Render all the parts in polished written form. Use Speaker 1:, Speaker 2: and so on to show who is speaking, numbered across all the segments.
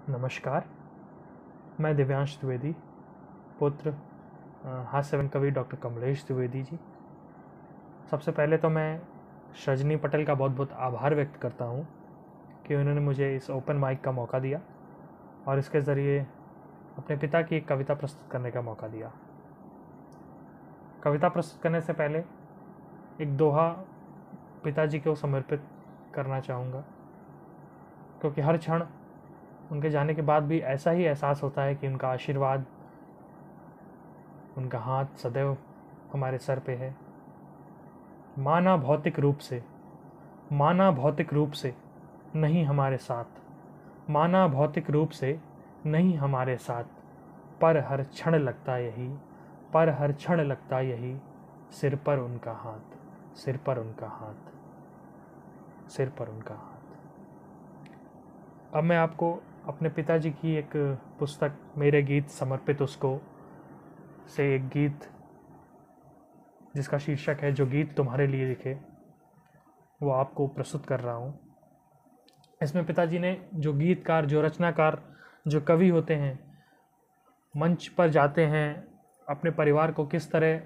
Speaker 1: नमस्कार, मैं दिव्यांश द्विवेदी, पुत्र हास्यवन कवि डॉक्टर कमलेश द्विवेदी जी। सबसे पहले तो मैं सृजनी पटेल का बहुत बहुत आभार व्यक्त करता हूँ कि उन्होंने मुझे इस ओपन माइक का मौका दिया और इसके ज़रिए अपने पिता की एक कविता प्रस्तुत करने का मौका दिया। कविता प्रस्तुत करने से पहले एक दोहा पिताजी को समर्पित करना चाहूँगा, क्योंकि हर क्षण उनके जाने के बाद भी ऐसा ही एहसास होता है कि उनका आशीर्वाद, उनका हाथ सदैव हमारे सर पे है। माना भौतिक रूप से नहीं हमारे साथ, माना भौतिक रूप से नहीं हमारे साथ, पर हर क्षण लगता यही, पर हर क्षण लगता यही, सिर पर उनका हाथ, सिर पर उनका हाथ, सिर पर उनका हाथ। अब मैं आपको अपने पिताजी की एक पुस्तक मेरे गीत समर्पित उसको से एक गीत जिसका शीर्षक है जो गीत तुम्हारे लिए लिखे, वो आपको प्रस्तुत कर रहा हूँ। इसमें पिताजी ने जो गीतकार, जो रचनाकार, जो कवि होते हैं, मंच पर जाते हैं, अपने परिवार को किस तरह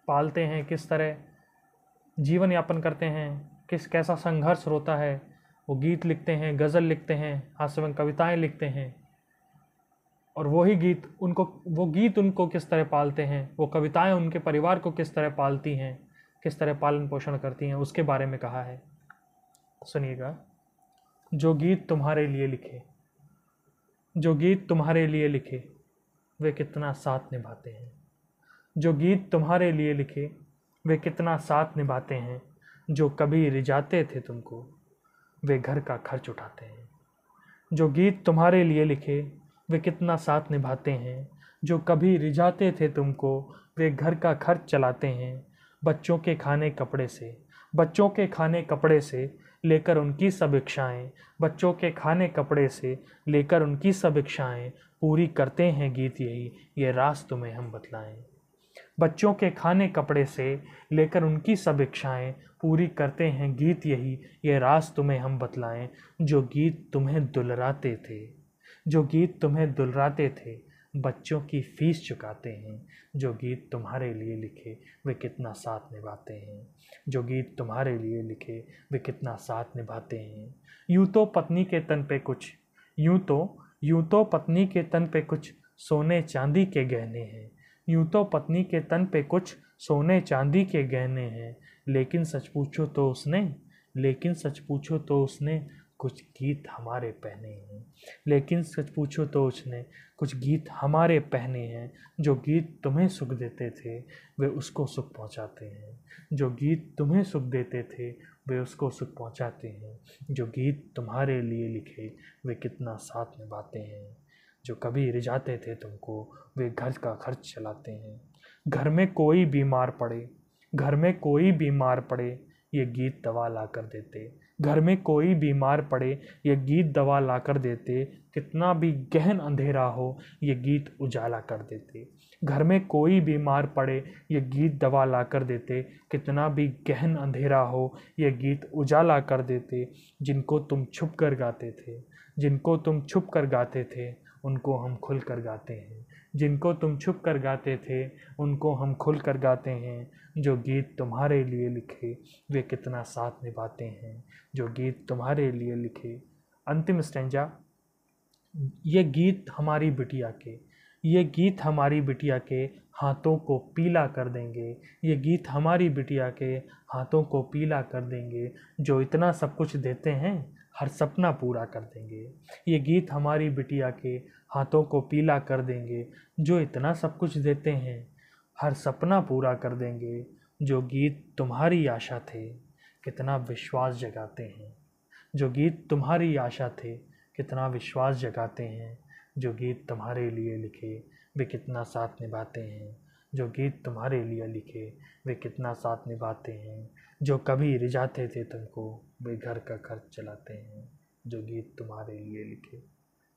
Speaker 1: पालते हैं, किस तरह जीवन यापन करते हैं, कैसा संघर्ष होता है, वो गीत लिखते हैं, गज़ल लिखते हैं, हास्यवन कविताएं लिखते हैं, और वो गीत उनको किस तरह पालते हैं, वो कविताएं उनके परिवार को किस तरह पालती हैं, किस तरह पालन पोषण करती हैं, उसके बारे में कहा है। सुनिएगा। जो गीत तुम्हारे लिए लिखे, जो गीत तुम्हारे लिए लिखे, वे कितना साथ निभाते हैं। जो गीत तुम्हारे लिए लिखे, वे कितना साथ निभाते हैं। जो कभी रिझाते थे तुमको, वे घर का खर्च उठाते हैं। जो गीत तुम्हारे लिए लिखे, वे कितना साथ निभाते हैं। जो कभी रिझाते थे तुमको, वे घर का खर्च चलाते हैं। बच्चों के खाने कपड़े से, बच्चों के खाने कपड़े से लेकर उनकी सब इच्छाएं, बच्चों के खाने कपड़े से लेकर उनकी सब इच्छाएं पूरी करते हैं गीत यही, ये राज तुम्हें हम बतलाएं। बच्चों के खाने कपड़े से लेकर उनकी सब इच्छाएं पूरी करते हैं गीत यही, ये राज तुम्हें हम बतलाएं। जो गीत तुम्हें दुलराते थे, जो गीत तुम्हें दुलराते थे, बच्चों की फीस चुकाते हैं। जो गीत तुम्हारे लिए लिखे, वे कितना साथ निभाते हैं। जो गीत तुम्हारे लिए लिखे, वे कितना साथ निभाते हैं। यूं तो पत्नी के तन पे कुछ, यूं तो पत्नी के तन पे कुछ सोने चांदी के गहने हैं। यूं तो पत्नी के तन पे कुछ सोने चांदी के गहने हैं, लेकिन सच पूछो तो उसने कुछ गीत हमारे पहने हैं। लेकिन सच पूछो तो उसने कुछ गीत हमारे पहने हैं। जो गीत तुम्हें सुख देते थे, वे उसको सुख पहुंचाते हैं। जो गीत तुम्हें सुख देते थे, वे उसको सुख पहुंचाते हैं। जो गीत तुम्हारे लिए लिखे, वे कितना साथ निभाते हैं। जो कभी रिझाते थे तुमको, वे घर का खर्च चलाते हैं। घर में कोई बीमार पड़े, घर में कोई बीमार पड़े, ये गीत दवा ला कर देते। घर में कोई बीमार पड़े, ये गीत दवा ला कर देते। कितना भी गहन अंधेरा हो, ये गीत उजाला कर देते। घर में कोई बीमार पड़े, ये गीत दवा ला कर देते। कितना भी गहन अंधेरा हो, ये गीत उजाला कर देते। जिनको तुम छुप कर गाते थे, जिनको तुम छुप कर गाते थे, उनको हम खुल कर गाते हैं। जिनको तुम छुप कर गाते थे, उनको हम खुल कर गाते हैं। जो गीत तुम्हारे लिए लिखे, वे कितना साथ निभाते हैं। जो गीत तुम्हारे लिए लिखे। अंतिम स्टैंजा। ये गीत हमारी बिटिया के, ये गीत हमारी बिटिया के हाथों को पीला कर देंगे। ये गीत हमारी बिटिया के हाथों को पीला कर देंगे। जो इतना सब कुछ देते हैं, हर सपना पूरा कर देंगे। ये गीत हमारी बिटिया के हाथों को पीला कर देंगे। जो इतना सब कुछ देते हैं, हर सपना पूरा कर देंगे। जो गीत तुम्हारी आशा थे, कितना विश्वास जगाते हैं। जो गीत तुम्हारी आशा थे, कितना विश्वास जगाते हैं। जो गीत तुम्हारे लिए लिखे, वे कितना साथ निभाते हैं। जो गीत तुम्हारे लिए लिखे, वे कितना साथ निभाते हैं। जो कभी रिझाते थे तुमको, वे घर का खर्च चलाते हैं। जो गीत तुम्हारे लिए लिखे,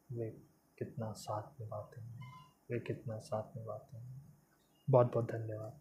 Speaker 1: वे कितना साथ निभाते हैं, वे कितना साथ निभाते हैं। बहुत बहुत धन्यवाद।